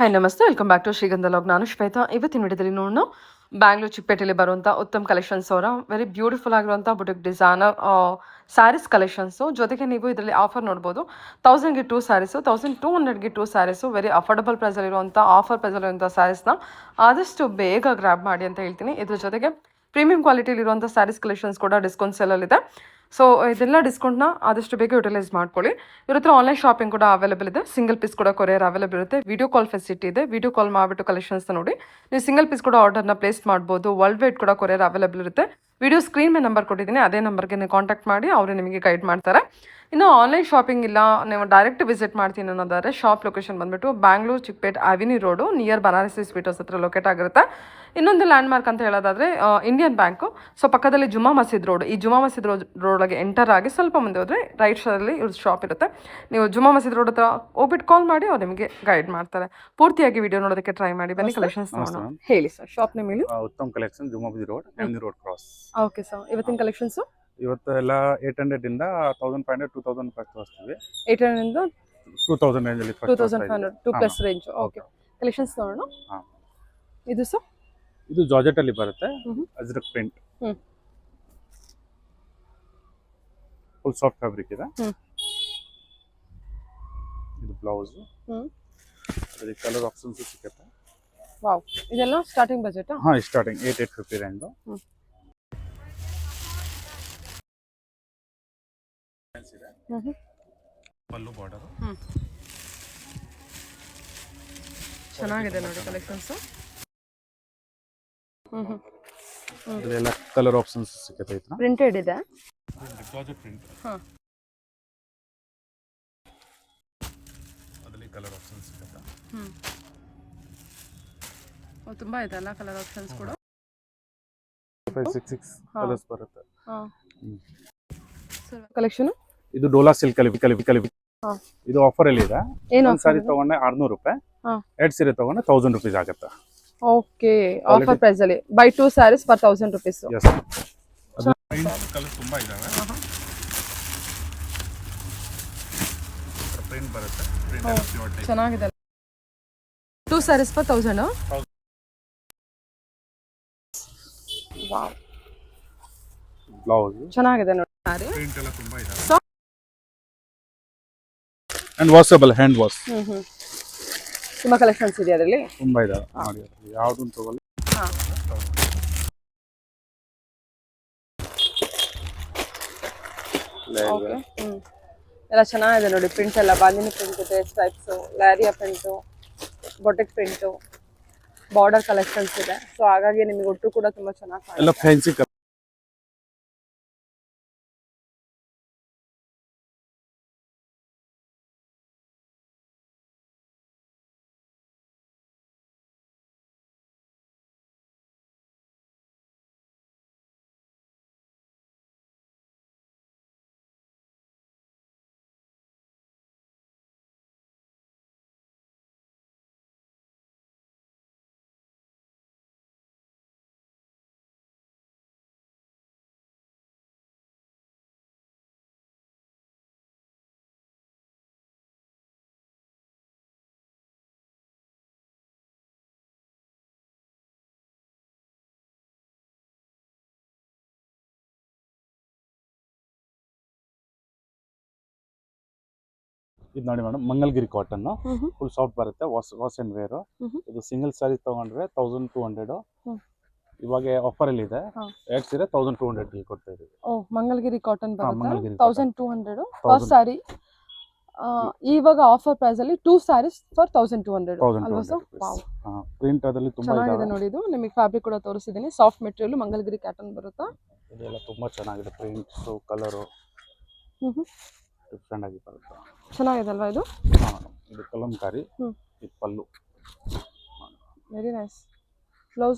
Hi ನಮಸ್ತೆ, welcome back to Shrigandha log. ನಾನು ಶ್ವೇತಾ. ಇವತ್ತಿನ ವಿಡಿಯೋದಲ್ಲಿ ನೋಡೋಣ ಬ್ಯಾಂಗ್ಳೂರ್ ಚಿಕ್ಕಪೇಟೆಯಲ್ಲಿ ಬರುವಂಥ ಉತ್ತಮ್ ಕಲೆಕ್ಷನ್ಸ್ ಅವರ ವೆರಿ ಬ್ಯೂಟಿಫುಲ್ ಆಗಿರುವಂಥ ಬುಟಿಕ್ ಡಿಸೈನರ್ ಸ್ಯಾರೀಸ್ ಕಲೆಕ್ಷನ್ಸು. ಜೊತೆಗೆ ನೀವು ಇದರಲ್ಲಿ ಆಫರ್ ನೋಡ್ಬೋದು. 1000ಗೆ 2 ಸ್ಯಾರೀಸು, 1200ಗೆ 2 ಸ್ಯಾರೀಸು, ವೆರಿ ಅಫೋರ್ಡಬಲ್ ಪ್ರೈಸಲ್ಲಿರುವಂಥ ಆಫರ್ ಪ್ರೈಸಲ್ಲಿರುವಂಥ ಸ್ಯಾರೀಸ್ನ ಆದಷ್ಟು ಬೇಗ ಗ್ರ್ಯಾಬ್ ಮಾಡಿ ಅಂತ ಹೇಳ್ತೀನಿ. ಇದ್ರ ಜೊತೆಗೆ ಪ್ರೀಮಿಯಂ ಕ್ವಾಲಿಟಿಲಿರುವಂಥ ಸ್ಯಾರೀಸ್ ಕಲೆಕ್ಷನ್ಸ್ ಕೂಡ ಡಿಸ್ಕೌಂಟ್ ಸೇಲಲ್ಲಿದೆ. ಸೊ ಇದೆಲ್ಲ ಡಿಸ್ಕೌಂಟ್ನ ಆದಷ್ಟು ಬೇಗ ಯುಟಿಲೈಸ್ ಮಾಡ್ಕೊಳ್ಳಿ. ಇವ್ರ ಹತ್ರ ಆನ್ಲೈನ್ ಶಾಪಿಂಗ್ ಕೂಡ ಅವೈಲೇಬಲ್ ಇದೆ. ಸಿಂಗಲ್ ಪೀಸ್ ಕೂಡ ಕೊರಿಯರ್ ಅವೈಲೇಬಲ್ ಇರುತ್ತೆ. ವಿಡಿಯೋ ಕಾಲ್ ಫೆಸಿಲಿಟಿ ಇದೆ. ವಿಡಿಯೋ ಕಾಲ್ ಮಾಡಿಬಿಟ್ಟು ಕಲೆಕ್ಷನ್ಸ್ ನೋಡಿ ನೀವು ಸಿಂಗಲ್ ಪೀಸ್ ಕೂಡ ಆರ್ಡರ್ನ ಪ್ಲೇಸ್ ಮಾಡ್ಬೋದು. ವರ್ಲ್ಡ್ ವೈಡ್ ಕೂಡ ಕೊರಿಯರ್ ಅವೈಲೇಬಲ್ ಇರುತ್ತೆ. ವಿಡಿಯೋ ಸ್ಕ್ರೀನ್ ಮೇಲೆ ನಂಬರ್ ಕೊಟ್ಟಿದ್ದೀನಿ, ಅದೇ ನಂಬರ್ಗೆ ನೀವು ಕಾಂಟ್ಯಾಕ್ಟ್ ಮಾಡಿ ಅವರು ನಿಮಗೆ ಗೈಡ್ ಮಾಡ್ತಾರೆ. ಇನ್ನು ಆನ್ಲೈನ್ ಶಾಪಿಂಗ್ ಇಲ್ಲ, ನೀವು ಡೈರೆಕ್ಟ್ ವಿಸಿಟ್ ಮಾಡ್ತೀನಿ ಅನ್ನೋದಾದರೆ ಶಾಪ್ ಲೊಕೇಶನ್ ಬಂದುಬಿಟ್ಟು Bangalore Chickpet avenue road near Banarasi sweet house ಹತ್ರ ಲೊಕೇಟ್ ಆಗಿರುತ್ತೆ. ಇನ್ನೊಂದು ಲ್ಯಾಂಡ್ಮಾರ್ಕ್ ಅಂತ ಹೇಳೋದಾದರೆ ಇಂಡಿಯನ್ ಬ್ಯಾಂಕು. ಸೊ ಪಕ್ಕದಲ್ಲಿ ಜುಮಾ ಮಸೀದ್ ರೋಡ್, ಈ ಜುಮಾ ಮಸೀದ್ ರೋಡೊಳಗೆ ಎಂಟರ್ ಆಗಿ ಸ್ವಲ್ಪ ಮುಂದೆ ಹೋದರೆ ರೈಟ್ ಸೈಡಲ್ಲಿ ಇವ್ರ ಶಾಪ್ ಇರುತ್ತೆ. ನೀವು ಜುಮಾ ಮಸೀದ್ ರೋಡ್ ಹತ್ರ ಹೋಗ್ಬಿಟ್ಟು ಕಾಲ್ ಮಾಡಿ ಅವ್ರು ನಿಮಗೆ ಗೈಡ್ ಮಾಡ್ತಾರೆ. ಪೂರ್ತಿಯಾಗಿ ವಿಡಿಯೋ ನೋಡೋದಕ್ಕೆ ಟ್ರೈ ಮಾಡಿ. ಬನ್ನಿ ಕಲೆಕ್ಷನ್ಸ್ ನೋಡೋಣ. ಹೇಳಿ ಸರ್, ಶಾಪ್ ನೇಮ್ ಹೇಳಿ. Uttam collection, Juma Masjid road, avenue road cross. Okay sir, ಇವತ್ತಿನ ಕಲೆಕ್ಷನ್ಸು ಇವತ್ತು ಎಲ್ಲ 800 ಇಂದ 1500 2005 ತೋರಿಸ್ತೀವಿ. 800 ಇಂದ 2000 ರೇಂಜ್ ಅಲ್ಲಿ 2500 2 ಪ್ಲಸ್ ರೇಂಜ್. ಓಕೆ, ಕಲೆಕ್ಷನ್ಸ್ ನೋಡೋಣ. ಇದು ಸರ್, ಇದು ಜಾರ್ಜೆಟ್ ಅಲ್ಲಿ ಬರುತ್ತೆ. Ajrakh print, full soft fabric ಇದೆ. ಇದು ಬ್ಲೌಸ್, ಅದಕ್ಕೆ ಕಲರ್ ಆಪ್ಷನ್ಸ್ ಸಿಗುತ್ತೆ. ವಾವ್, ಇದೆಲ್ಲ ಸ್ಟಾರ್ಟಿಂಗ್ ಬಜೆಟ್? ಹಾ, ಸ್ಟಾರ್ಟಿಂಗ್ 8850 ರೇಂಜ್. ಪಲ್ಲು ಬಾರ್ಡರ್ ಚೆನ್ನಾಗಿದೆ ನೋಡಿ ಕಲೆಕ್ಷನ್ಸ್. ಇದೆಲ್ಲ ಕಲರ್ ಆಪ್ಷನ್ಸ್ ಸಿಗುತ್ತೆ. ಇದನ್ನ ಪ್ರಿಂಟೆಡ್ ಇದೆ. ಜಾರ್ಜೆಟ್ ಪ್ರಿಂಟ್, ಅದರಲ್ಲಿ ಕಲರ್ ಆಪ್ಷನ್ಸ್ ಸಿಗುತ್ತೆ. ತುಂಬಾ ಇದೆ ಅಲ್ಲ ಕಲರ್ ಆಪ್ಷನ್ಸ್ ಕೂಡ. 566 ಕಲರ್ಸ್ ಬರುತ್ತೆ. ಕಲೆಕ್ಷನ್ ಇದು ಡೋಲಾ ಸಿಲ್ಕ್ ಅಲ್ಲಿ ಇದು ಆಫರ್ ಅಲ್ಲಿ ಇದೆ. ಒಂದು ಸಾರಿ ತಗೊಂಡ್ರೆ 600 ರೂಪಾಯಿ, 2 ಸೀರೆ ತಗೊಂಡ್ರೆ 1000 ರೂಪೀಸ್ ಆಗುತ್ತೆ. ಓಕೆ, ಆಫರ್ ಪ್ರೈಸ್ ಅಲ್ಲಿ buy 2 sarees for 1000 rupees. Yes, colour ತುಂಬಾ ಇದಾವೆ. ಪ್ರಿಂಟ್ ಬರುತ್ತೆ, ಪ್ರಿಂಟ್ ಚೆನ್ನಾಗಿದೆ. 2 ಸ್ಯಾರೀಸ್ ಫಾರ್ 1000. ವಾವ್, ಬ್ಲೌಸ್ ಚೆನ್ನಾಗಿದೆ ನೋಡಿ. ಸಾರಿ ಪ್ರಿಂಟ್ ಎಲ್ಲ ತುಂಬಾ ಇದಾವೆ. And washable, hand wash. ತುಂಬಾ ಕಲೆಕ್ಷನ್ಸ್ ಇದೆ ಅದರಲ್ಲಿ, ತುಂಬಾ ಇದಾವೆ. ನೋಡಿ, ಯಾವ್ದನ್ನು ತಗೊಳ್ಳಿ. ಎಲ್ಲ ಚೆನ್ನಾಗಿದೆ ನೋಡಿ. ಪ್ರಿಂಟ್ ಎಲ್ಲ ಬಾಂದಿನಿ ಪ್ರಿಂಟ್ ಇದೆ, stripes, leheriya print, batik print, border collections ಇದೆ. ಸೊ ಹಾಗಾಗಿ ನಿಮಗೆ ಒಟ್ಟು ಕೂಡ ತುಂಬಾ ಚೆನ್ನಾಗಿ ಎಲ್ಲ ಫ್ಯಾನ್ಸಿ. ಇದು ನೋಡಿ madam, Mangalagiri cotton, full soft ಬರುತ್ತೆ. Wash and wear. ಇದು ಸಿಂಗಲ್ ಸ್ಯಾರಿ ತಗೊಂಡ್ರೆ 1200. ಇವಾಗ ಆಫರ್ ಅಲ್ಲಿ ಇದೆ. 2 ಸೀರೆ 1200 ಕೊಡ್ತಾ ಇದೀವಿ. ಮಂಗಲ್ಗಿರಿ ಕಾಟನ್ ಬರುತ್ತೆ 1200 ಫಸ್ಟ್ ಸ್ಯಾರಿ. ಇವಾಗ ಆಫರ್ ಪ್ರೈಸ್ ಅಲ್ಲಿ 2 ಸ್ಯಾರೀಸ್ ಫಾರ್ 1200 ಅಲ್ವಾ ಸರ್? ಪ್ರಿಂಟ್ ಅದರಲ್ಲಿ ತುಂಬಾ ಚೆನ್ನಾಗಿದೆ ನೋಡಿ. ಇದು ನಿಮಗೆ ಫ್ಯಾಬ್ರಿಕ್ ಕೂಡ ತೋರಿಸಿದ್ದೀನಿ. ಸಾಫ್ಟ್ ಮೆಟೀರಿಯಲ್ ಮಂಗಲ್ಗಿರಿ ಕಾಟನ್ ಬರುತ್ತೆ. ಇದೆಲ್ಲ ತುಂಬಾ ಚೆನ್ನಾಗಿದೆ. ಪ್ರಿಂಟ್ಸ್, ಕಲರ್ ಡಿಫ್ರೆಂಟ್ ಆಗಿ ಬರುತ್ತೆ. ಚೆನ್ನಾಗಿದೆ ಅಲ್ವಾ ಇದು? ಇದು ಕಲಂಕಾರಿ. ಇದು ಪಲ್ಲು, ವೆರಿ ನೈಸ್.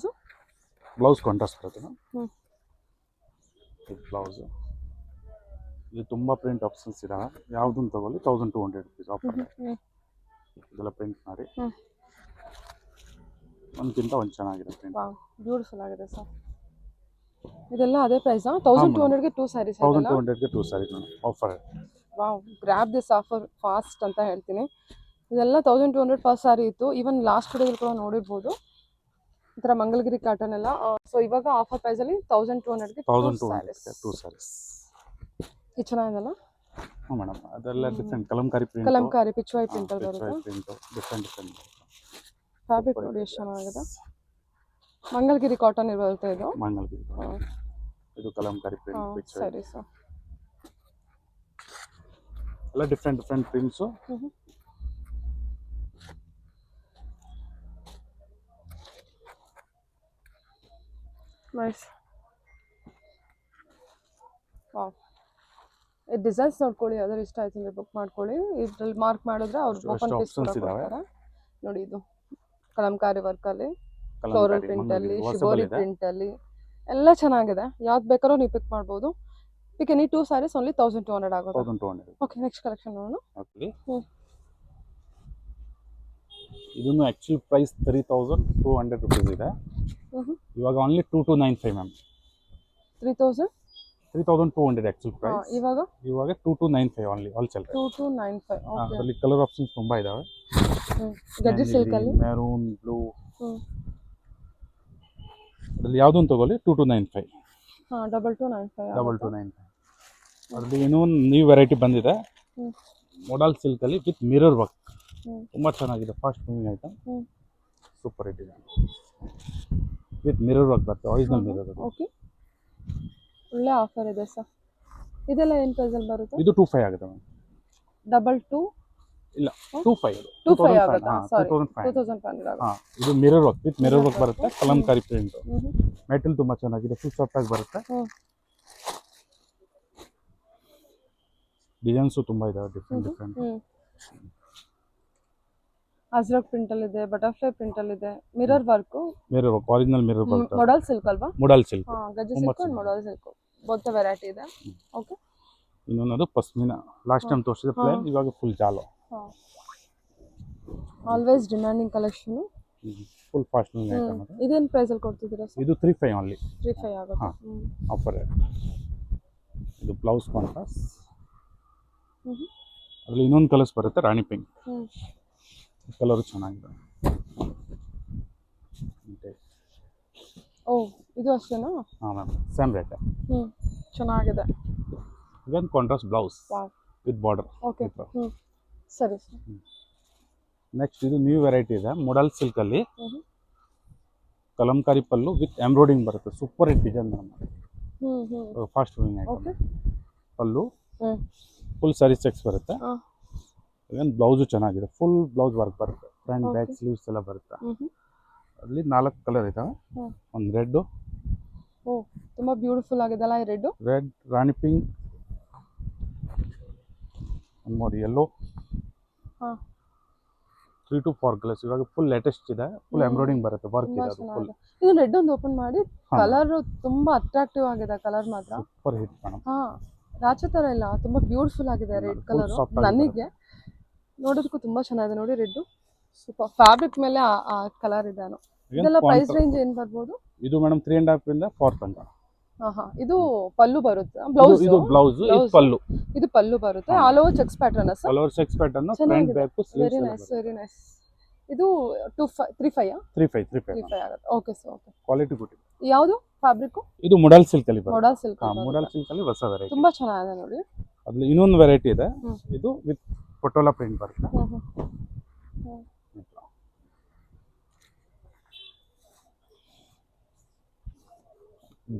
ಬ್ಲೌಸ್ ಕಾಂಟ್ರಾಸ್ಟ್ ಬರುತ್ತೆ. ಇದು ಬ್ಲೌಸ್. ಇದು ತುಂಬಾ ಪ್ರಿಂಟ್ ಆಪ್ಷನ್ಸ್ ಇದಾವೆ. ಯಾವ್ದನ್ನು ತಗೊಳ್ಳಿ 1200 ರೂಪೀಸ್ ಆಫರ್. ಇದೆಲ್ಲ ಪ್ರಿಂಟ್ ಮಾಡಿ ಒಂದ್ಕಿಂತ ಒಂದು ಚೆನ್ನಾಗಿದೆ ಪ್ರಿಂಟ್. ಬ್ಯೂಟಿಫುಲ್ ಆಗಿದೆ ಸರ್. ಇದೆಲ್ಲ ಅದೇ ಪ್ರೈಸ್ 1200ಗೆ 2 ಸ್ಯಾರೀಸ್ 1200ಗೆ 2 sarees offer. Wow, grab this offer fast ಅಂತ ಹೇಳ್ತೀನಿ. ಇದೆಲ್ಲ 1200 ಫಸ್ಟ್ ಸ್ಯಾರಿ ಇತ್ತು. ಈವನ್ ಲಾಸ್ಟ್ ವಿಡಿಯೋದಲ್ಲಿ ಕೂಡ ನೋಡಿರ್ಬೋದು ಈ ಥರ ಮಂಗಲಗಿರಿ ಕಾಟನ್ ಎಲ್ಲ. ಸೊ ಇವಾಗ ಆಫರ್ ಪ್ರೈಸಲ್ಲಿ 1200ಗೆ 1200 ಟೂ ಸ್ಯಾರೀಸ್. ಇದು ಚೆನ್ನಾಗಿದೆಲ್ಲ. ಹಾಂ ಮೇಡಮ್, ಅದೆಲ್ಲ ಡಿಫ್ರೆಂಟ್ ಕಲಂಕಾರಿ ಪ್ರಿಂಟ್, ಕಲಂಕಾರಿ ಪಿಚ್ವಾಯ್ ಪ್ರಿಂಟಲ್ಲಿ ಬರುತ್ತೆ. ಪ್ರಿಂಟ್ ಡಿಫ್ರೆಂಟ್ ಫ್ಯಾಬ್ರಿಕ್ ನೋಡಿ ಎಷ್ಟು ಚೆನ್ನಾಗಿದೆ. ಮಂಗಲಗಿರಿ ಕಾಟನ್ ಬರುತ್ತೆ ಇದು. ಮಂಗಲಗಿರಿ ಇದು ಕಲಂಕಾರಿ ಪ್ರಿಂಟ್ ಸರಿ ಸರ್. ಎಲ್ಲ ಡಿಫ್ರೆಂಟ್ ಪ್ರಿಂಟ್ಸು. ನೈಸ್. ವಾವ್, ಈ ಡಿಸೈನ್ಸ್ ನೋಡ್ಕೊಳ್ಳಿ, ಯಾವ್ದಾದ್ರು ಇಷ್ಟ ಆಯ್ತು ಅಂದ್ರೆ ಬುಕ್ ಮಾಡ್ಕೊಳ್ಳಿ. ಇದ್ರಲ್ಲಿ ಮಾರ್ಕ್ ಮಾಡಿದ್ರೆ ಅವ್ರು ಓಪನ್ ಪೀಸ್ ಕೊಡ್ತಾರೆ ನೋಡಿ. ಇದು ಕಲಂಕಾರಿ ವರ್ಕ್ ಅಲ್ಲಿ, ಫ್ಲೋರಲ್ ಪ್ರಿಂಟ್ ಅಲ್ಲಿ, ಶಿಬೋರಿ ಪ್ರಿಂಟ್ ಅಲ್ಲಿ ಎಲ್ಲ ಚೆನ್ನಾಗಿದೆ. ಯಾವ್ದು ಬೇಕಾದ್ರೂ ನೀವು ಪಿಕ್ ಮಾಡ್ಬೋದು. ಪಿಕ್ ಎನಿ 2 ಸ್ಯಾರೀಸ್ ಓನ್ಲಿ 1200 ಆಗುತ್ತೆ. 1200. ಓಕೆ, ನೆಕ್ಸ್ಟ್ ಕಲೆಕ್ಷನ್ ನೋಡೋಣ. ಓಕೆ, ಇದನ್ನು ಆಕ್ಚುಲ್ ಪ್ರೈಸ್ 3200 ರೂಪೀಸ್ ಇದೆ. ಇವಾಗ ಓನ್ಲಿ 2295 ಮ್ಯಾಮ್. 3200 actual price. ಇವಾಗ 2295 ಓನ್ಲಿ ಹೋಲ್ಸೇಲ್. 2295. ಓಕೆ, ಅದರಲ್ಲಿ ಕಲರ್ ಆಪ್ಷನ್ಸ್ ತುಂಬಾ ಇದಾವೆ. ಗಜ್ಜಿ ಸಿಲ್ಕ್ ಅಲ್ಲಿ ಮೆರೂನ್, ಬ್ಲೂ, ಅದರಲ್ಲಿ ಯಾವುದನ್ನು ತಗೊಳ್ಳಿ 2295. 2295. ಅದರಲ್ಲಿ ಇನ್ನೂ ನ್ಯೂ ವೆರೈಟಿ ಬಂದಿದೆ, ಮೋಡಲ್ ಸಿಲ್ಕ್ ಅಲ್ಲಿ ವಿತ್ ಮಿರರ್ ವರ್ಕ್. ತುಂಬಾ ಚೆನ್ನಾಗಿದೆ, fast moving item, super hit ಇದೆ. ವಿತ್ ಮಿರರ್ ವರ್ಕ್ ಬರುತ್ತೆ, ಒರಿಜಿನಲ್ ಮಿರರ್. ಓಕೆ, ಒಳ್ಳೆ ಆಫರ್ ಇದೆ ಸರ್. ಇದೆಲ್ಲ ಏನು ಪ್ರೈಸ್ ಅಲ್ಲಿ ಬರುತ್ತೆ? ಇದು 25 ಆಗುತ್ತೆ ಮ್ಯಾಮ್. 22 ಇಲ್ಲ 25 ಆಗುತ್ತೆ. ಸಾರಿ, 2500 ಆಗುತ್ತೆ. ಇದು mirror work with mirror work ಬರುತ್ತೆ, ಕಲಂಕಾರಿ ಪ್ರಿಂಟ್. ಮೆಟಲ್ ತುಂಬಾ ಚೆನ್ನಾಗಿದೆ, ಫುಲ್ ಸಾಫ್ಟ್ ಆಗಿ ಬರುತ್ತೆ. ಡಿಸೈನ್ಸ್ ತುಂಬಾ ಇದಾವೆ, ಡಿಫ್ರೆಂಟ್. ಅಜ್ರಕ್ ಪ್ರಿಂಟ್ ಅಲ್ಲಿ ಇದೆ, ಬಟರ್ಫ್ಲೈ ಪ್ರಿಂಟ್ ಅಲ್ಲಿ ಇದೆ, mirror work, original mirror work. Modal silk ಅಲ್ವಾ? Modal silk, gajji silk and modal silk both variety ಇದೆ. ಓಕೆ, ಇನ್ನೊಂದು ಪಸ್ಮಿನಾ. ಲಾಸ್ಟ್ ಟೈಮ್ ತೋರಿಸಿದ ಪ್ಲೇನ್, ಇವಾಗ ಫುಲ್ ಜಾಲೋ. Always demanding collection, full fast moving item. ಇದೇನು ಪ್ರೈಸ್ ಅಲ್ಲಿ ಕೊಡ್ತಿದ್ದೀರಾ ಸರ್? ಇದು 35 ಓನ್ಲಿ. 35 ಆಗುತ್ತೆ. ಆಫರ್. ಇದು ಬ್ಲೌಸ್ ಕಾಂಟ್ರಾಸ್ಟ್. ಅದರಲ್ಲಿ ಇನ್ನೊಂದು ಕಲರ್ಸ್ ಬರುತ್ತೆ, ರಾಣಿ ಪಿಂಕ್ ಕಲರ್ ಚೆನ್ನಾಗಿದೆ. ಓ, ಇದು ಅಷ್ಟೇನಾ? ಹಾಂ ಮ್ಯಾಮ್, ಸೇಮ್ ರೇಟ್. ಚೆನ್ನಾಗಿದೆ. ಇದೊಂದು contrast blouse with border. Okay, ಸರಿ. ನೆಕ್ಸ್ಟ್ ಇದು ನ್ಯೂ ವೆರೈಟಿ ಇದೆ, ಮೋಡಲ್ ಸಿಲ್ಕ್ ಅಲ್ಲಿ ಕಲಂಕಾರಿ ಪಲ್ಲು ವಿತ್ ಎಂಬ್ರಾಯ್ಡಿಂಗ್ ಬರುತ್ತೆ, super hit design madam. Fast moving item. Pallu full saree checks ಬರುತ್ತೆ. ಇವನ್ ಬ್ಲೌಸು ಚೆನ್ನಾಗಿದೆ, ಫುಲ್ ಬ್ಲೌಸ್ ವರ್ಕ್ ಬರುತ್ತೆ, ಫ್ರಂಟ್ ಬ್ಯಾಕ್ ಸ್ಲೀವ್ಸ್ ಎಲ್ಲ ಬರುತ್ತೆ. ಅಲ್ಲಿ 4 ಕಲರ್ ಇದಾವೆ. ಒಂದು ರೆಡ್, ತುಂಬಾ ಬ್ಯೂಟಿಫುಲ್ ಆಗಿದೆ ಅಲ್ಲ ಈ ರೆಡ್. ರಾಣಿ ಪಿಂಕ್, ಒಂದು ನೋಡಿ ಯೆಲ್ಲೋ. 3 to 4 colours. ಇವಾಗ ಫುಲ್ ಲೇಟೆಸ್ಟ್ ಇದೆ, ಫುಲ್ ಎಂಬ್ರಾಯ್ಡಿಂಗ್ ಬರುತ್ತೆ, ವರ್ಕ್ ಇದೆ. ಅದು ಫುಲ್. ಇದು ರೆಡ್ ಒಂದು ಓಪನ್ ಮಾಡಿ, ಕಲರ್ ತುಂಬಾ ಅಟ್ರಾಕ್ಟಿವ್ ಆಗಿದೆ. ಕಲರ್ ಮಾತ್ರ ಸೂಪರ್ ಹಿಟ್ ಮೇಡಮ್. ರಾಚ ತರ ಇಲ್ಲ, ತುಂಬಾ ಬ್ಯೂಟಿಫುಲ್ ಆಗಿದೆ ರೆಡ್ ಕಲರ್. ನನಗೆ ನೋಡೋದಕ್ಕೂ ತುಂಬಾ ಚೆನ್ನಾಗಿದೆ ನೋಡಿ ರೆಡ್. ಸೂಪರ್ ಫ್ಯಾಬ್ರಿಕ್ ಮೇಲೆ ಆ ಕಲರ್ ಇದೆ. ಇದೆಲ್ಲ ಪ್ರೈಸ್ ರೇಂಜ್ ಏನ್ ಬರ್ಬೋದು? ಇದು ಮೇಡಮ್ 3.5 ಇಂದ 4 ತನಕ. ಇದು ಪಲ್ಲು ಬರುತ್ತೆ, ಬ್ಲೌಸ್. ಇದು ಬ್ಲೌಸ್, ಇದು ಪಲ್ಲು. ಇದು ಪಲ್ಲು ಬರುತ್ತೆ. All over cheques pattern sir. All over cheques pattern, front back sleeves. Very nice, very nice. ಇದು 35 ಆಗುತ್ತೆ. Okay sir, okay. Quality good. ಯಾವುದು ಫ್ಯಾಬ್ರಿಕ್? ಇದು ಮೋಡಲ್ ಸಿಲ್ಕ್ ಅಲ್ಲಿ ಬರುತ್ತೆ. Modal silk. ಮೋಡಲ್ ಸಿಲ್ಕ್ ಅಲ್ಲಿ ಹೊಸ ವೆರೈಟಿ, ತುಂಬಾ ಚೆನ್ನಾಗಿದೆ ನೋಡಿ. ಅದ್ರಲ್ಲಿ ಇನ್ನೊಂದು ವೆರೈಟಿ ಇದೆ, ಇದು ವಿತ್ ಪಟೋಲಾ ಪ್ರಿಂಟ್ ಬರುತ್ತೆ.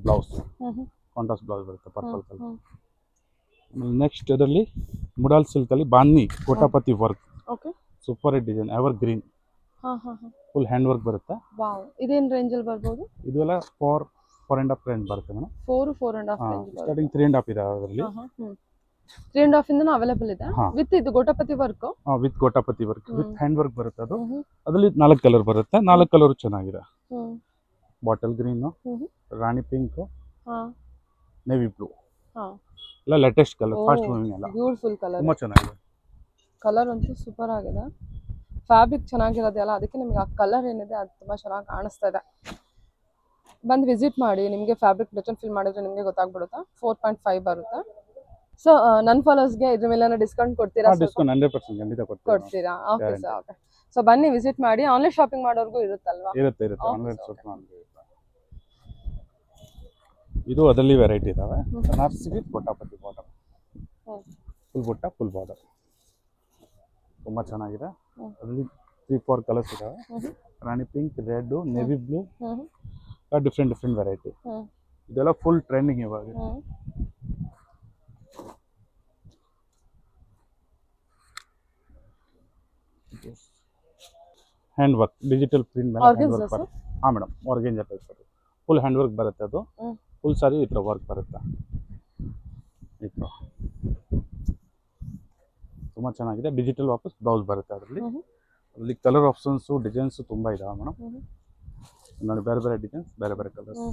ಬ್ಲೌಸ್ ಕಾಂಟ್ರಾಸ್ಟ್ ಬ್ಲೌಸ್ ಬರುತ್ತೆ, ಪರ್ಪಲ್ ಕಲರ್. ನೆಕ್ಸ್ಟ್ ಅದರಲ್ಲಿ ಮುಡಾಲ್ ಸಿಲ್ಕ್ ಅಲ್ಲಿ bandhi gotapatti work. Okay, super hit design, evergreen. Full hand work ಬರುತ್ತೆ. ವಾವ್, ಇದೇನ್ ರೇಂಜ್ ಅಲ್ಲಿ ಬರ್ಬೋದು? ಇದೆಲ್ಲ 4.5 ರೇಂಜ್ ಬರುತ್ತೆ ಮೇಡಮ್. 4.5 ರೇಂಜ್. ಸ್ಟಾರ್ಟಿಂಗ್ 3.5 ಇದೆ ಅದರಲ್ಲಿ. 3.5 ಇಂದ ಅವೈಲೇಬಲ್ ಇದೆ ವಿತ್ ಇದು gotapatti work. With gotapatti work with hand work ಬರುತ್ತೆ. ಅದು ಅದರಲ್ಲಿ 4 ಕಲರ್ ಬರುತ್ತೆ. 4 ಕಲರ್ ಚೆನ್ನಾಗಿದೆ. Bottle green, rani pink, navy blue, ಎಲ್ಲ ಲೇಟೆಸ್ಟ್ ಕಲರ್, ಫಾಸ್ಟ್ ಮೂವಿಂಗ್ ಎಲ್ಲ. ಬ್ಯೂಟಿಫುಲ್ ಕಲರ್, ತುಂಬಾ ಚೆನ್ನಾಗಿದೆ. ಕಲರ್ ಅಂತೂ ಸೂಪರ್ ಆಗಿದೆ. ಫ್ಯಾಬ್ರಿಕ್ ಚೆನ್ನಾಗಿರೋದಲ್ಲ, ಅದಕ್ಕೆ ನಿಮಗೆ ಆ ಕಲರ್ ಏನಿದೆ ಅದು ತುಂಬಾ ಚೆನ್ನಾಗಿ ಕಾಣಿಸ್ತಾ ಇದೆ. ಬಂದು ವಿಸಿಟ್ ಮಾಡಿ, ನಿಮಗೆ ಫ್ಯಾಬ್ರಿಕ್ ಡಿಟೇಲ್ ಫಿಲ್ ಮಾಡಿದ್ರೆ ನಿಮಗೆ ಗೊತ್ತಾಗ್ಬಿಡುತ್ತೆ. 4.5 ಬರುತ್ತೆ. ಸೊ ನನ್ನ ಫಾಲೋವರ್ಸ್ಗೆ ಇದ್ರ ಮೇಲೆ ಡಿಸ್ಕೌಂಟ್ ಕೊಡ್ತೀರಾ? ಸ್ವಲ್ಪ ಡಿಸ್ಕೌಂಟ್ 100% ಖಂಡಿತ ಕೊಡ್ತೀವಿ ನಾವು. ಕೊಡ್ತೀರಾ? Okay Guarantee. Sir, okay. So ಬನ್ನಿ ವಿಸಿಟ್ ಮಾಡಿ. ಆನ್ಲೈನ್ ಶಾಪಿಂಗ್ ಮಾಡೋರ್ಗೂ ಇರುತ್ತಲ್ವಾ? ಇರುತ್ತೆ Okay, ಆನ್ಲೈನ್ sir, ಶಾಪ್ ಇದು ಅದರಲ್ಲಿ ವೆರೈಟಿ ಇದಾವೆ. Banarasi with buttapatti border, full butta full border, ತುಂಬ ಚೆನ್ನಾಗಿದೆ. ಅದರಲ್ಲಿ 3-4 ಕಲರ್ಸ್ ಇದಾವೆ. Rani pink, red, navy blue, different variety. ಇದೆಲ್ಲ ಫುಲ್ ಟ್ರೆಂಡಿಂಗ್ ಇವಾಗ. ಹ್ಯಾಂಡ್ ವರ್ಕ್, ಡಿಜಿಟಲ್ ಪ್ರಿಂಟ್ ಮೇಲೆ ಹ್ಯಾಂಡ್ Organza, ವರ್ಕ್ sir? ಬರುತ್ತೆ. ಹಾಂ ಮೇಡಮ್, ಆರ್ಗೆಂಜಾ ಟೈಪ್ ಅದು ಫುಲ್ ಹ್ಯಾಂಡ್ ವರ್ಕ್ ಬರುತ್ತೆ. ಅದು ಫುಲ್ ಸಾರಿ ಈ ಥರ ವರ್ಕ್ ಬರುತ್ತೆ. ಈ ಥರ ತುಂಬ ಚೆನ್ನಾಗಿದೆ. ಡಿಜಿಟಲ್ ವಾಪಸ್ ಬ್ಲೌಸ್ ಬರುತ್ತೆ. ಅದರಲ್ಲಿ ಕಲರ್ ಆಪ್ಷನ್ಸು ಡಿಸೈನ್ಸು ತುಂಬ ಇದಾವೆ ಮೇಡಮ್. ನೋಡಿ, ಬೇರೆ ಡಿಸೈನ್ಸ್, ಬೇರೆ ಕಲರ್ಸ್.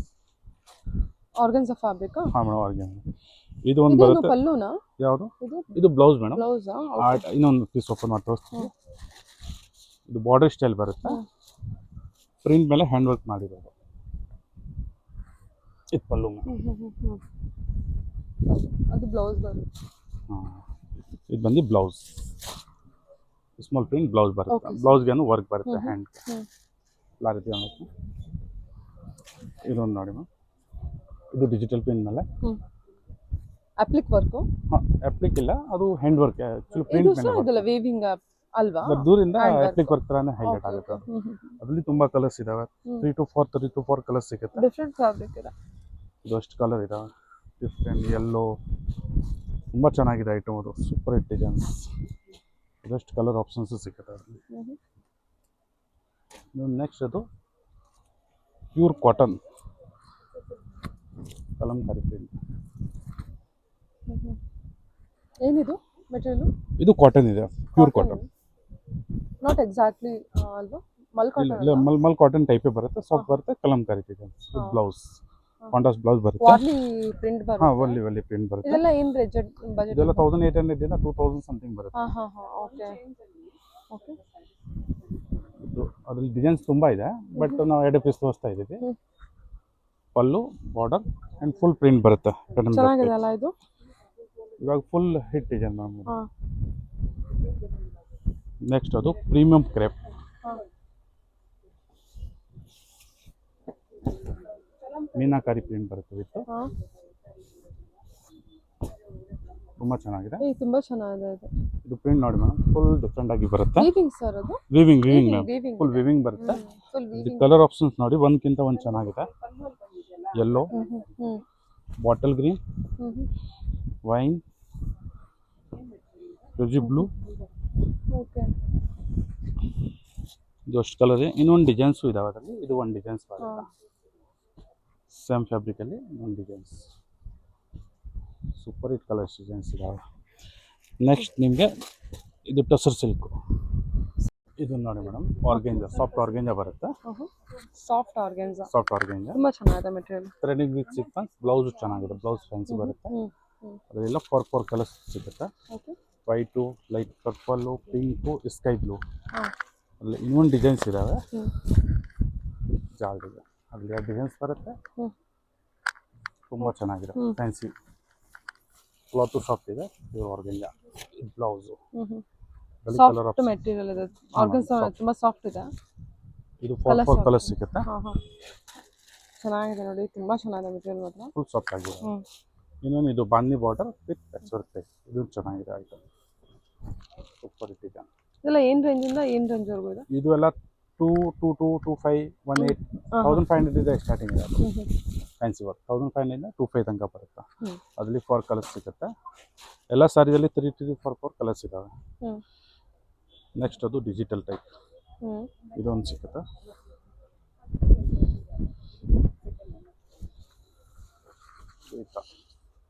Organza fabric? ಹಾಂ ಮೇಡಮ್, ಆರ್ಗೆಂಜಾ. ಇದು ಒಂದು ಬರುತ್ತೆ. ಪಲ್ಲುನಾ? ಯಾವುದು? ಇದು ಬ್ಲೌಸ್ ಮೇಡಮ್. ಬ್ಲೌಸಾ? ಇನ್ನೊಂದು ಪೀಸ್ ಓಪನ್ ಮಾಡಿ ತೋರಿಸ್ತೀನಿ. ಇದು ಬಾರ್ಡರ್ ಸ್ಟೈಲ್ ಬರುತ್ತೆ. ಪ್ರಿಂಟ್ ಮೇಲೆ ಹ್ಯಾಂಡ್ ವರ್ಕ್ ಮಾಡಿರೋದು. ಇದು ಪಲ್ಲು ಮೇಡಮ್. ಅದು ಬ್ಲೌಸ್ ಬರುತ್ತೆ. ಹಾಂ, ಇದು ಬಂದು ಬ್ಲೌಸ್, ಸ್ಮಾಲ್ ಪ್ರಿಂಟ್ ಬ್ಲೌಸ್ ಬರುತ್ತೆ. Okay, sir. ಬ್ಲೌಸ್ಗೇನು ವರ್ಕ್ ಬರುತ್ತೆ ಹ್ಯಾಂಡ್. ಎಲ್ಲ ರೀತಿ ಅನ್ನೋದು. ಇದೊಂದು ನೋಡಿ ಮ್ಯಾಮ್, ಇದು ಡಿಜಿಟಲ್ ಪ್ರಿಂಟ್ ಮೇಲೆ. Applique work? ಹಾಂ, ಅಪ್ಲಿಕ್ ಇಲ್ಲ, ಅದು ಹ್ಯಾಂಡ್ ವರ್ಕ್. ಆ್ಯಕ್ಚುಲಿ ಇದು ಪ್ರಿಂಟ್ ಸಹ ಮೇಲೆ ಇದಲ್ಲ ವೇವಿಂಗ್ ಅಲ್ವಾ? ಬಟ್ ದೂರಿಂದ Hand work. ಅಪ್ಲಿಕ್ ವರ್ಕ್ ಥರನೇ ಹೈಲೈಟ್ ಆಗುತ್ತೆ ಅದು. ಅದರಲ್ಲಿ ತುಂಬ ಕಲರ್ಸ್ ಇದಾವೆ. 3 to 4 ಕಲರ್ಸ್ ಸಿಗುತ್ತೆ. ಡಿಫ್ರೆಂಟ್ ಫ್ಯಾಬ್ರಿಕ್ ಇದೆ. ಇದು ಅಷ್ಟು ಕಲರ್ ಇದಾವೆ. ಡಿಫ್ರೆಂಟ್ ಯೆಲ್ಲೋ, ತುಂಬ ಚೆನ್ನಾಗಿದೆ ಐಟಮ್. ಅದು ಸೂಪರ್ ಹಿಟ್ ಡಿಸೈನ್ಸ್. ಇದಷ್ಟು ಕಲರ್ ಆಪ್ಷನ್ಸು ಸಿಗುತ್ತೆ ಅದರಲ್ಲಿ. ನೆಕ್ಸ್ಟ್ ಅದು ಪ್ಯೂರ್ ಕಾಟನ್ ಕಲಂಕಾರಿ ಪ್ರಿಂಟ್. ಏನಿದು ಮೆಟೀರಿಯಲ್? ಇದು ಕಾಟನ್ ಇದೆ, ಪ್ಯೂರ್ ಕಾಟನ್. ನಾಟ್ ಎಕ್ಸಾಕ್ಟ್ಲಿ ಅಲ್ವಾ? ಮಲ್ ಕಾಟನ್ ಟೈಪೇ ಬರುತ್ತೆ. ಸಾಫ್ಟ್ ಬರುತ್ತೆ. Kalamkari designs. Blouse contrast blouse ಬರುತ್ತೆ. ವಾರ್ಲಿ ಪ್ರಿಂಟ್ ಬರುತ್ತೆ. ಹಾಂ, ಒಲ್ಲಿ ಪ್ರಿಂಟ್ ಬರುತ್ತೆ. ಇದೆಲ್ಲ ಏನು ಬಜೆಟ್? ಇದೆಲ್ಲ 1800 ಇಂದ 2000 ಸಮಥಿಂಗ್ ಬರುತ್ತೆ. Okay okay. ಇದು ಅದ್ರಲ್ಲಿ ಡಿಸೈನ್ಸ್ ತುಂಬ ಇದೆ, ಬಟ್ ನಾವು 2 ಪೀಸ್ ತೋರಿಸ್ತಾ ಇದ್ದೀವಿ. ಪಲ್ಲು, ಬಾರ್ಡರ್ ಆ್ಯಂಡ್ ಫುಲ್ ಪ್ರಿಂಟ್ ಬರುತ್ತೆ. ಚೆನ್ನಾಗಿದೆ ಅಲ್ಲ ಇದು? ಇವಾಗ full hit design ma'am. Next ಅದು ಪ್ರೀಮಿಯಂ ಕ್ರೇಪ್. ಮೀನಾಕಾರಿ ಪ್ರಿಂಟ್ ಬರುತ್ತೆ ವಿತ್. ತುಂಬ ಚೆನ್ನಾಗಿದೆ. ತುಂಬಾ ಚೆನ್ನಾಗಿದೆ ಇದು. ಇದು ಪ್ರಿಂಟ್ ನೋಡಿ ಮೇಡಮ್, ಫುಲ್ ಡಿಫ್ರೆಂಟ್ ಆಗಿ ಬರುತ್ತೆ. ವೀವಿಂಗ್ ಸರ್ ಅದು? ವಿವಿಂಗ್ ಮ್ಯಾಮ್, ಫುಲ್ ವಿವಿಂಗ್ ಬರುತ್ತೆ. ಇದು ಕಲರ್ ಆಪ್ಷನ್ಸ್ ನೋಡಿ, ಒಂದಕ್ಕಿಂತ ಒಂದು ಚೆನ್ನಾಗಿದೆ. Yellow, bottle green, wine, rosy blue. Okay. ಇದು ಅಷ್ಟು ಕಲರ್. ಇನ್ನೊಂದು ಡಿಸೈನ್ಸು ಇದಾವೆ ಅದರಲ್ಲಿ. ಇದು ಒಂದು ಡಿಸೈನ್ಸ್ ಬರುತ್ತೆ ಸೇಮ್ ಫ್ಯಾಬ್ರಿಕಲ್ಲಿ. ಒಂದು designs super hit colours designs ಇದಾವೆ. ನೆಕ್ಸ್ಟ್ ನಿಮಗೆ ಇದು ಟಸರ್ ಸಿಲ್ಕು. ಇದು ನೋಡಿ ಮೇಡಮ್, ಆರ್ಗೆಂಜಾ, ಸಾಫ್ಟ್ ಆರ್ಗೆಂಜಾ ಬರುತ್ತೆ. Soft organza. ಸಾಫ್ಟ್ ಆರ್ಗೆಂಜಾ ತುಂಬಾ ಚೆನ್ನಾಗಿದೆ material. Threading with sequins. Blouse ಚೆನ್ನಾಗಿದೆ. ಬ್ಲೌಸ್ ಫ್ಯಾನ್ಸಿ ಬರುತ್ತೆ. ಅದೆಲ್ಲ 4 ಕಲರ್ಸ್ ಸಿಗುತ್ತೆ. White, light purple, pink, sky blue. ಅಲ್ಲಿ ಇನ್ನೊಂದು ಡಿಸೈನ್ಸ್ ಇದ್ದಾವೆ. ಜಾಲ್ ಡಿಸೈನ್ ಅಲ್ಲಿ ಡಿಸೈನ್ಸ್ ಬರುತ್ತೆ. ತುಂಬ ಚೆನ್ನಾಗಿದೆ. ಫ್ಯಾನ್ಸಿ ಕ್ಲಾತು ಸಾಫ್ಟ್ ಇದೆ. Pure organza. ಇದು ಬ್ಲೌಸು. ಸಾಫ್ಟ್ ಮೆಟೀರಿಯಲ್ ಇದೆ. ಆರ್ಗನ್ಸಾ ತುಂಬಾ ಸಾಫ್ಟ್ ಇದೆ. ಇದು 4 ಕಲರ್ಸ್ ಸಿಗುತ್ತೆ. ಚೆನ್ನಾಗಿದೆ ನೋಡಿ, ತುಂಬಾ ಚೆನ್ನಾಗಿದೆ ಮೆಟೀರಿಯಲ್ ಮಾತ್ರ. ಫುಲ್ ಸಾಫ್ಟ್ ಆಗಿದೆ. ಇನ್ನೊಂದು ಇದು bandhi border with patch work type. ಇದು ಚೆನ್ನಾಗಿದೆ ಐಟಮ್. ಸೂಪರ್ ಹಿಟ್ ಇದೆ. ಇದೆಲ್ಲ ಏನು ರೇಂಜಿಂದ ಏನು ರೇಂಜ್ವರೆಗೂ ಇದೆ? ಇದು ಎಲ್ಲ 222, 25, 18, 1500 ಇದೆ ಸ್ಟಾರ್ಟಿಂಗ್ ಇದೆ. ಫ್ಯಾನ್ಸಿ ವರ್ಕ್ 1500 ಇಂದ 25 ತನಕ ಬರುತ್ತೆ. ಅದರಲ್ಲಿ 4 ಕಲರ್ಸ್ ಸಿಗುತ್ತೆ. ಎಲ್ಲ ಸಾರಿಯಲ್ಲಿ 3 to 4 ಕಲರ್ಸ್ ಇದ್ದಾವೆ. ನೆಕ್ಸ್ಟ್ ಅದು ಡಿಜಿಟಲ್ ಟೈಪ್. ಇದೊಂದು ಸಿಗುತ್ತೆ.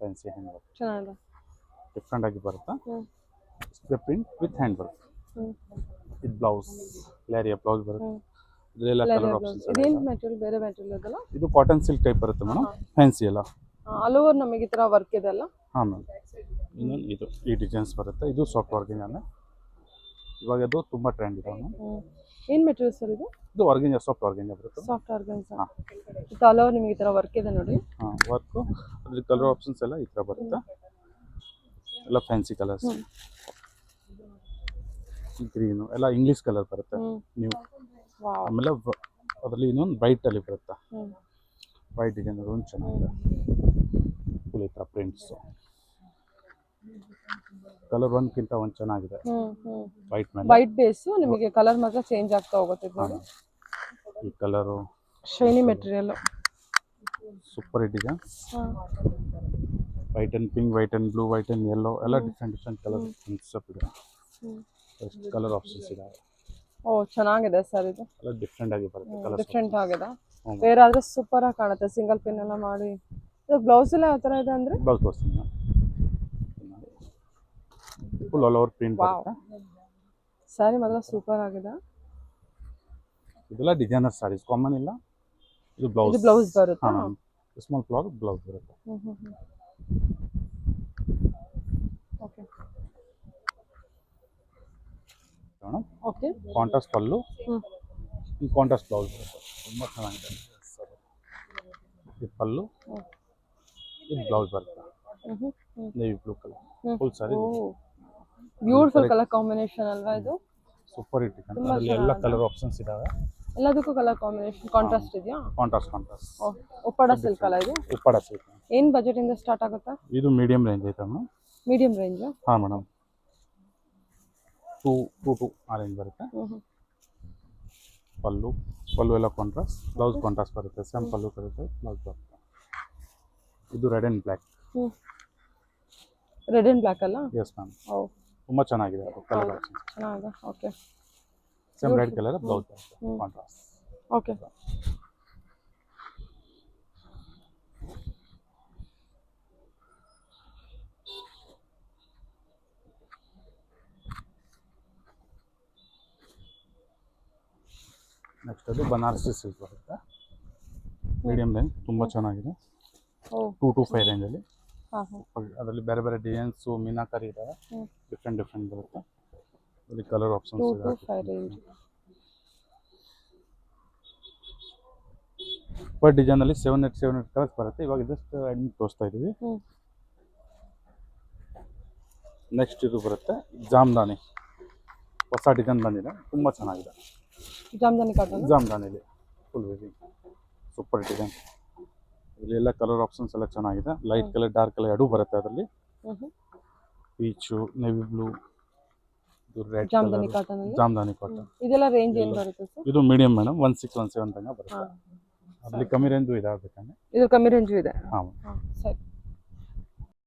ಫ್ಯಾನ್ಸಿ ಹ್ಯಾಂಡ್ ವರ್ಕ್ ಚೆನ್ನಾಗಿದೆ. ಡಿಫ್ರೆಂಟ್ ಆಗಿ ಬರುತ್ತೆ. Spray print with hand work. ಇದು ಬ್ಲೌಸ್, ಲೇರಿಯಾ ಬ್ಲೌಸ್ ಬರುತ್ತೆ. ಇದೆಲ್ಲ ಕಲರ್ ಆಪ್ಷನ್ಸ್. ಇದೇನು ಮೆಟೀರಿಯಲ್? ಬೇರೆ ಮೆಟೀರಿಯಲ್ ಇದಲ್ಲ? ಇದು ಕಾಟನ್ ಸಿಲ್ಕ್ ಟೈಪ್ ಬರುತ್ತೆ ಮೇಡಮ್. ಫ್ಯಾನ್ಸಿ ಎಲ್ಲ ಆಲ್ ಓವರ್ ನಮಗೆ ಈ ಥರ ವರ್ಕ್ ಇದೆ ಅಲ್ಲ? ಹಾಂ ಮ್ಯಾಮ್. ಇನ್ನೊಂದು ಇದು ಈ ಡಿಸೈನ್ಸ್ ಬರುತ್ತೆ. ಇದು ಸಾಫ್ಟ್ ಆರ್ಗೆಂಜಾನೆ. ಇವಾಗ ಅದು ತುಂಬ ಟ್ರೆಂಡ್ ಇದೆ ಮ್ಯಾಮ್. ಏನು ಮೆಟೀರಿಯಲ್ ಸರ್ ಇದು? ಇದು ಆರ್ಗೆಂಜಾ, ಸಾಫ್ಟ್ ಆರ್ಗೆಂಜಾ ಬರುತ್ತೆ. Soft organza. ಇದು ಆಲ್ ಓವರ್ ನಿಮಗೆ ಈ ಥರ ವರ್ಕ್ ಇದೆ ನೋಡಿ. ವರ್ಕು ಅದ್ರ ಕಲರ್ ಆಪ್ಷನ್ಸ್ ಎಲ್ಲ ಈ ಥರ ಬರುತ್ತೆ. ಎಲ್ಲ ಫ್ಯಾನ್ಸಿ ಕಲರ್ಸ್. ಹ್ಮ್. ಗ್ರೀನು ಎಲ್ಲ ಇಂಗ್ಲೀಷ್ ಕಲರ್ ಬರುತ್ತೆ ನೀವು. ವಾವ್. ಆಮೇಲೆ ಅದರಲ್ಲಿ ಇನ್ನೊಂದು ವೈಟ್ ಅಲ್ಲಿ ಬರುತ್ತೆ. ಹ್ಮ್. ವೈಟ್ ಡಿಸೈನ್ ಒಂದು ಚೆನ್ನಾಗಿದೆ. ಫುಲ್ ಈ ಥರ ಪ್ರಿಂಟ್ಸು. ಕಲರ್ ಒಂದ್ಕಿಂತ ಒಂದು ಚೆನ್ನಾಗಿದೆ ವೈಟ್ ಮೇಲೆ. ವೈಟ್ ಬೇಸು ನಿಮಗೆ ಕಲರ್ ಮಾತ್ರ ಚೇಂಜ್ ಆಗ್ತಾ ಹೋಗುತ್ತೆ ಇದು ನೋಡಿ. ಈ ಕಲರು ಶೈನಿ ಮೆಟೀರಿಯಲ್. ಸೂಪರ್ ಇದೆ. White and pink, white and blue, white and yellow ಎಲ್ಲ ಡಿಫ್ರೆಂಟ್ ಕಲರ್ ಕಾನ್ಸೆಪ್ಟ್ ಇದೆ. ಕಲರ್ ಆಪ್ಷನ್ಸ್ ಇದಾವೆ. ಓ ಚೆನ್ನಾಗಿದೆ ಸರ್ ಇದು. ಎಲ್ಲ ಡಿಫ್ರೆಂಟ್ ಆಗಿ ಬರುತ್ತೆ ಕಲರ್. ಡಿಫ್ರೆಂಟ್ ಆಗಿದೆ. ಬೇರೆ ಆದ್ರೆ ಸೂಪರ್ ಆಗಿ ಕಾಣುತ್ತೆ ಸಿಂಗಲ್ ಪಿನ್ ಎಲ್ಲ ಮಾಡಿ. ಇದು ಬ್ಲೌಸ್ ಎಲ್ಲ ಯಾವ ತರ ಇದೆ ಅಂದ್ರೆ ಬ್ಲೌಸ್ ತೋರಿಸ್ತೀನಿ. ಫುಲ್ ಆಲ್ ಓವರ್ ಪ್ರಿಂಟ್ ಬರುತ್ತೆ. ಸ್ಯಾರಿ ಮಾತ್ರ ಸೂಪರ್ ಆಗಿದೆ. ಇದೆಲ್ಲ ಡಿಸೈನರ್ ಸಾರೀಸ್, ಕಾಮನ್ ಇಲ್ಲ. ಇದು ಬ್ಲೌಸ್. ಇದು ಬ್ಲೌಸ್ ಬರುತ್ತೆ. ಸ್ಮಾಲ್ ಬ್ಲೌಸ್ ಬರುತ್ತೆ. Okay okay. ಕಾಂಟ್ರಾಸ್ಟ್ ಪಲ್ಲು, ಈ ಕಾಂಟ್ರಾಸ್ಟ್ ಬ್ಲೌಸ್ ಬರುತ್ತೆ. ತುಂಬ ಚೆನ್ನಾಗಿದೆ. ಇದು ಪಲ್ಲು, ಇದು ಬ್ಲೌಸ್ ಬರುತ್ತೆ. ನೇವಿ ಬ್ಲೂ ಕಲರ್ ಫುಲ್ ಸಾರಿ. ಬ್ಯೂಟಿಫುಲ್ ಕಲರ್ ಕಾಂಬಿನೇಷನ್ ಅಲ್ವಾ ಇದು. Super hit. ಅದರಲ್ಲಿ ಎಲ್ಲ ಕಲರ್ ಆಪ್ಷನ್ಸ್ ಇದಾವೆ. ಎಲ್ಲದಕ್ಕೂ ಕಲರ್ ಕಾಂಬಿನೇಷನ್ ಕಾಂಟ್ರಾಸ್ಟ್ ಇದೆಯಾ? ಕಾಂಟ್ರಾಸ್ಟ್. ಉಪ್ಪಾಡ ಸಿಲ್ಕ್ ಅಲ್ಲ ಇದು? ಉಪ್ಪಾಡ ಸಿಲ್ಕ್. ಏನ್ ಬಜೆಟ್ ಇಂದ ಸ್ಟಾರ್ಟ್ ಆಗುತ್ತಾ? ಇದು ಮೀಡಿಯಂ ರೇಂಜ್ ಐತೆ ಮೇಡಮ್. Medium range? ಹಾಂ ಮೇಡಮ್. 2 ಆ ರೇಂಜ್ ಬರುತ್ತೆ. ಪಲ್ಲು ಎಲ್ಲ ಕಾಂಟ್ರಾಸ್ಟ್, ಬ್ಲೌಸ್ ಕಾಂಟ್ರಾಸ್ಟ್ ಬರುತ್ತೆ. ಸೇಮ್ ಪಲ್ಲು ಬರುತ್ತೆ, ಬ್ಲೌಸ್ ಬರುತ್ತೆ. ಇದು red and black. Red and black ಅಲ್ಲ? Yes ma'am. ತುಂಬ ಚೆನ್ನಾಗಿದೆ ಅದು ಕಲರ್ ಆಪ್ಷನ್. ಚೆನ್ನಾಗಿದೆ. Okay. Same red colour blouse ಬರುತ್ತೆ, ಕಾಂಟ್ರಾಸ್ಟ್. ಓಕೆ. ನೆಕ್ಸ್ಟ್ ಅದು ಬನಾರಸಿ ಸಿಲ್ಕ್ ಬರುತ್ತೆ. ಮೀಡಿಯಂ ರೇಂಜ್, ತುಂಬ ಚೆನ್ನಾಗಿದೆ. 2 to 5 ರೇಂಜಲ್ಲಿ. ಅದರಲ್ಲಿ ಬೇರೆ ಬೇರೆ ಡಿಸೈನ್ಸು ಮೀನಾಕರಿ ಇದ್ದಾವೆ. ಡಿಫ್ರೆಂಟ್ ಬರುತ್ತೆ. ಅದರಲ್ಲಿ ಕಲರ್ ಆಪ್ಷನ್ಸ್ ಇದೆ. 2 to 5 ರೇಂಜ್. ಬಟ್ ಡಿಸೈನಲ್ಲಿ 7 ಕಲರ್ಸ್ ಬರುತ್ತೆ. ಇವಾಗ ಜಸ್ಟ್ ಅಡ್ಮಿಟ್ ತೋರಿಸ್ತಾ ಇದ್ದೀವಿ. ನೆಕ್ಸ್ಟ್ ಇದು ಬರುತ್ತೆ ಜಾಮ್ದಾನಿ. ಹೊಸ ಡಿಸೈನ್ ಬಂದಿದೆ, ತುಂಬ ಚೆನ್ನಾಗಿದೆ. ಜಾಮ್ದಾನಿ ಕಾಟನ್. ಜಾಮ್ದಾನಿಲಿ ಫುಲ್ ವೇವಿಂಗ್ ಸೂಪರ್ ಡಿಸೈನ್. ಇಲ್ಲಿ ಎಲ್ಲ ಕಲರ್ ಆಪ್ಷನ್ಸ್ ಎಲ್ಲ ಚೆನ್ನಾಗಿದೆ. ಲೈಟ್ ಕಲರ್, ಡಾರ್ಕ್ ಕಲರ್ ಎರಡೂ ಬರುತ್ತೆ ಅದರಲ್ಲಿ. ಪೀಚು, ನೇವಿ ಬ್ಲೂ, ಇದು red Jamdani cotton. Jamdani cotton. ಇದೆಲ್ಲ ರೇಂಜ್ ಏನು ಬರುತ್ತೆ ಸರ್? ಇದು ಮೀಡಿಯಂ ಮೇಡಮ್, 1617 ತನಕ ಬರುತ್ತೆ. ಅದರಲ್ಲಿ ಕಮ್ಮಿ ರೇಂಜು ಇದೆ. ಇದು ಕಮ್ಮಿ ರೇಂಜು ಇದೆ. ಹಾಂ ಸರಿ.